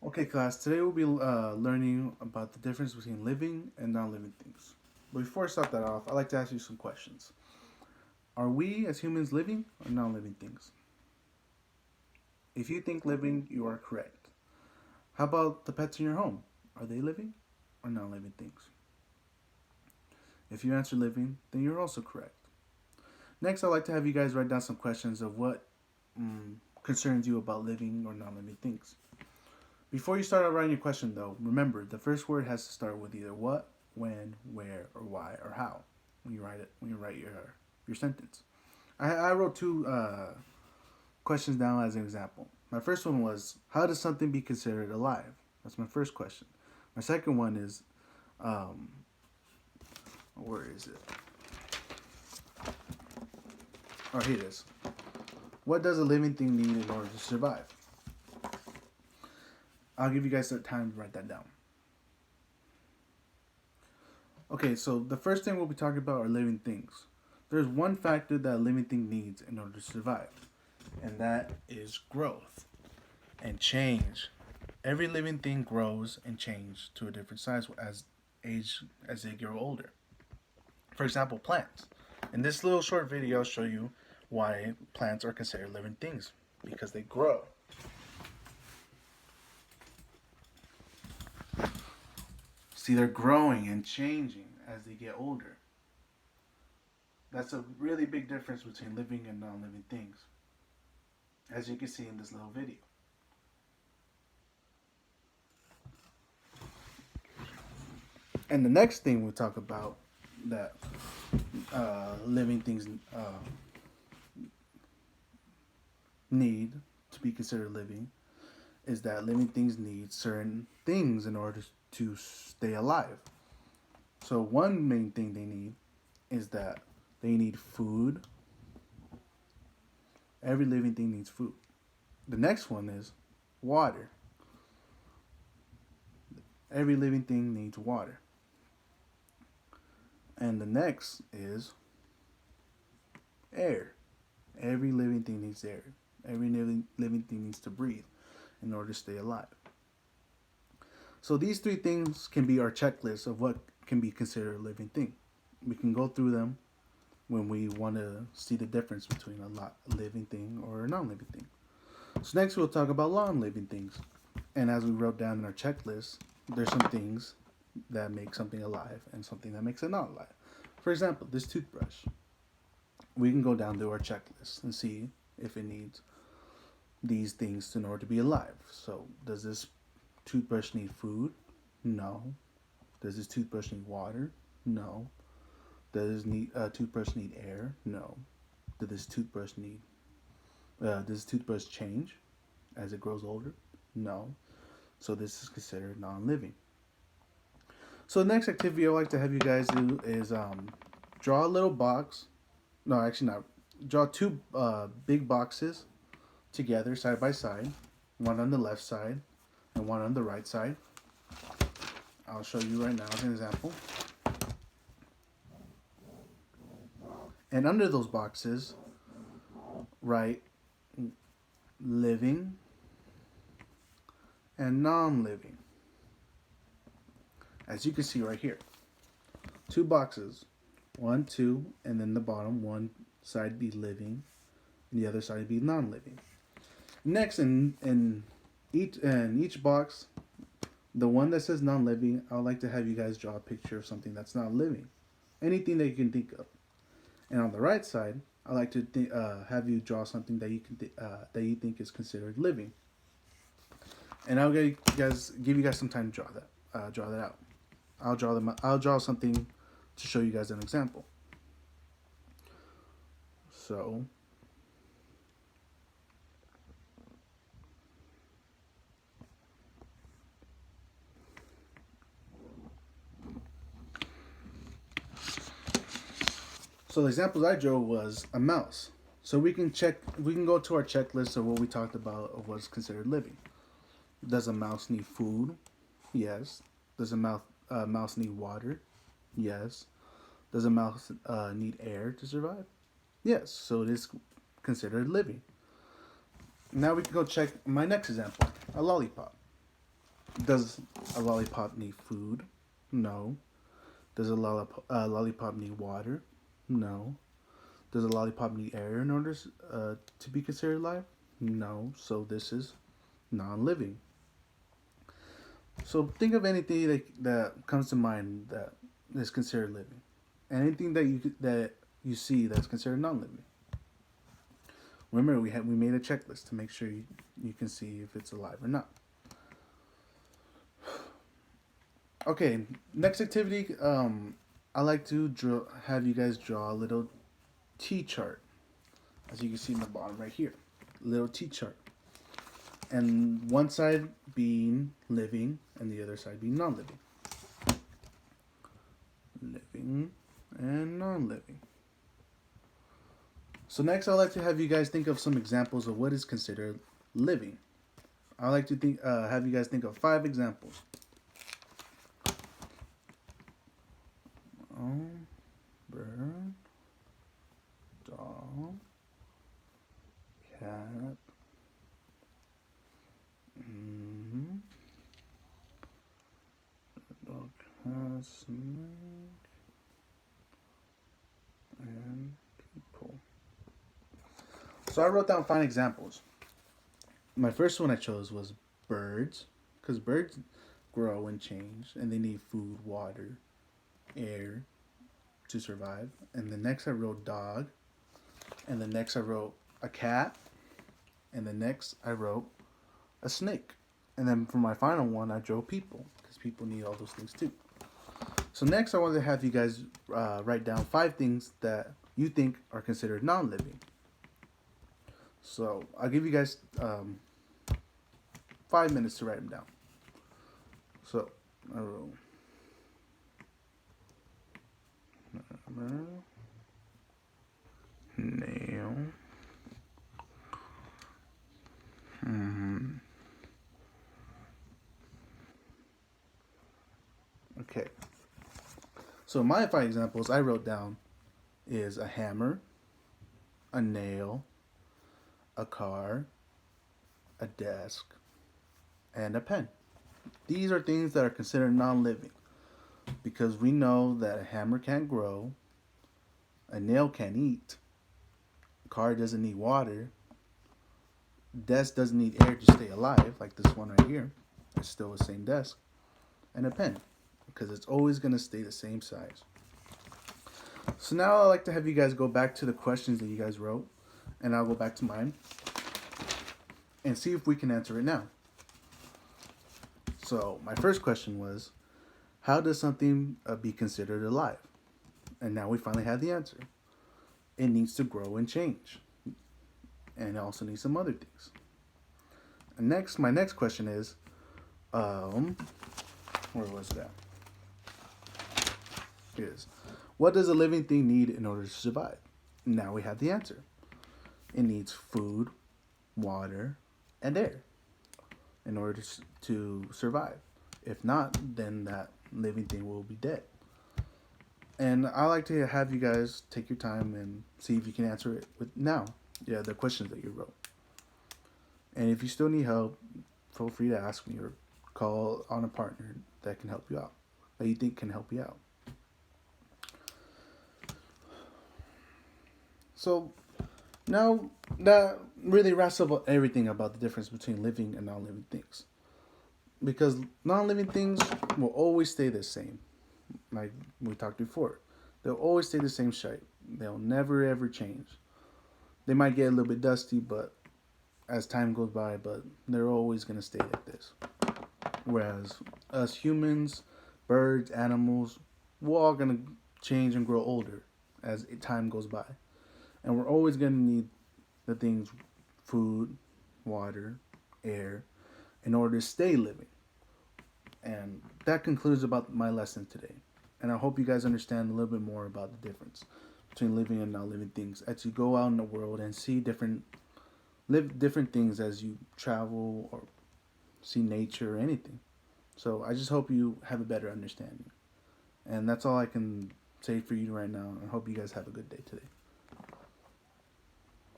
Okay, class, today we'll be learning about the difference between living and non living things. But before I start that off, I'd like to ask you some questions. Are we as humans living or non living things? If you think living, you are correct. How about the pets in your home? Are they living or non living things? If you answer living, then you're also correct. Next, I'd like to have you guys write down some questions of what concerns you about living or non living things. Before you start out writing your question, though, remember the first word has to start with either what, when, where, or why, or how when you write it. When you write your sentence. I wrote two questions down as an example. My first one was, how does something be considered alive? That's my first question. My second one is, um, where is it? Oh, here it is. What does a living thing need in order to survive? I'll give you guys some time to write that down. Okay, so the first thing we'll be talking about are living things. There's one factor that a living thing needs in order to survive, and that is growth and change. Every living thing grows and changes to a different size as they grow older. For example, plants. In this little short video, I'll show you why plants are considered living things because they grow. See, they're growing and changing as they get older. That's a really big difference between living and non-living things, as you can see in this little video. And the next thing we'll talk about that living things need to be considered living is that living things need certain things in order to stay alive. So one main thing they need is that they need food. Every living thing needs food. The next one is water. Every living thing needs water. And the next is air. Every living thing needs air. Every living thing needs to breathe in order to stay alive. So these three things can be our checklist of what can be considered a living thing. We can go through them when we want to see the difference between a living thing or a non-living thing. So next we'll talk about non-living things. And as we wrote down in our checklist, there's some things that make something alive and something that makes it not alive. For example, this toothbrush. We can go down to our checklist and see if it needs these things in order to be alive. So does this toothbrush need food? No. Does this toothbrush need water? No. Does this toothbrush need air? No. Does this toothbrush change as it grows older? No. So this is considered non-living. So the next activity I'd like to have you guys do is draw a little box. No, actually not. Draw two big boxes together side by side. One on the left side and one on the right side. I'll show you right now as an example. And under those boxes, write living and non-living. As you can see right here, two boxes, 1, 2, and then the bottom, one side be living, and the other side be non-living. Next, in each box, the one that says non-living, I would like to have you guys draw a picture of something that's not living, anything that you can think of. And on the right side, I like to have you draw something that you can that you think is considered living. And I'll give you guys some time to draw that out. I'll draw something to show you guys an example. So the examples I drew was a mouse. So we can go to our checklist of what we talked about of what's considered living. Does a mouse need food? Yes. Does a mouse need water? Yes. Does a mouse need air to survive? Yes. So it is considered living. Now we can go check my next example, a lollipop. Does a lollipop need food? No. Does a lollipop need water? No. Does a lollipop need air in order to be considered life? No. So this is non-living. So think of anything that comes to mind that is considered living. Anything that you see that's considered non-living. Remember, we made a checklist to make sure you can see if it's alive or not. Okay, next activity. I like to have you guys draw a little T chart, as you can see in the bottom right here, little T chart, and one side being living and the other side being non-living. Living and non-living. So next, I'd like to have you guys think of some examples of what is considered living. I like to have you guys think of 5 examples. Bird, dog, cat, dog has snake, and people. So I wrote down 5 examples. My first one I chose was birds, because birds grow and change, and they need food, water, air to survive. And the next I wrote dog, and the next I wrote a cat, and the next I wrote a snake. And then for my final one, I drew people, because people need all those things too. So next I wanted to have you guys write down 5 things that you think are considered non-living. So I'll give you guys 5 minutes to write them down. So I wrote nail. Okay. So my 5 examples I wrote down is a hammer, a nail, a car, a desk, and a pen. These are things that are considered non-living because we know that a hammer can't grow, a nail can't eat, a car doesn't need water, desk doesn't need air to stay alive, like this one right here. It's still the same desk. And a pen, because it's always going to stay the same size. So now I'd like to have you guys go back to the questions that you guys wrote, and I'll go back to mine and see if we can answer it now. So my first question was, how does something be considered alive? And now we finally have the answer. It needs to grow and change. And it also needs some other things. And my next question is, where was that? Here it is. What does a living thing need in order to survive? Now we have the answer. It needs food, water, and air in order to survive. If not, then that living thing will be dead. And I like to have you guys take your time and see if you can answer it with the questions that you wrote. And if you still need help, feel free to ask me or call on a partner that can help you out, that you think can help you out. So now that really wraps up everything about the difference between living and non-living things. Because non-living things will always stay the same. Like we talked before. They'll always stay the same shape. They'll never ever change. They might get a little bit dusty, but as time goes by, but they're always going to stay like this. Whereas us humans, birds, animals, we're all going to change and grow older as time goes by. And we're always going to need the things, food, water, air, in order to stay living. And that concludes about my lesson today. And I hope you guys understand a little bit more about the difference between living and non-living things as you go out in the world and see live different things as you travel or see nature or anything. So I just hope you have a better understanding. And that's all I can say for you right now. I hope you guys have a good day today.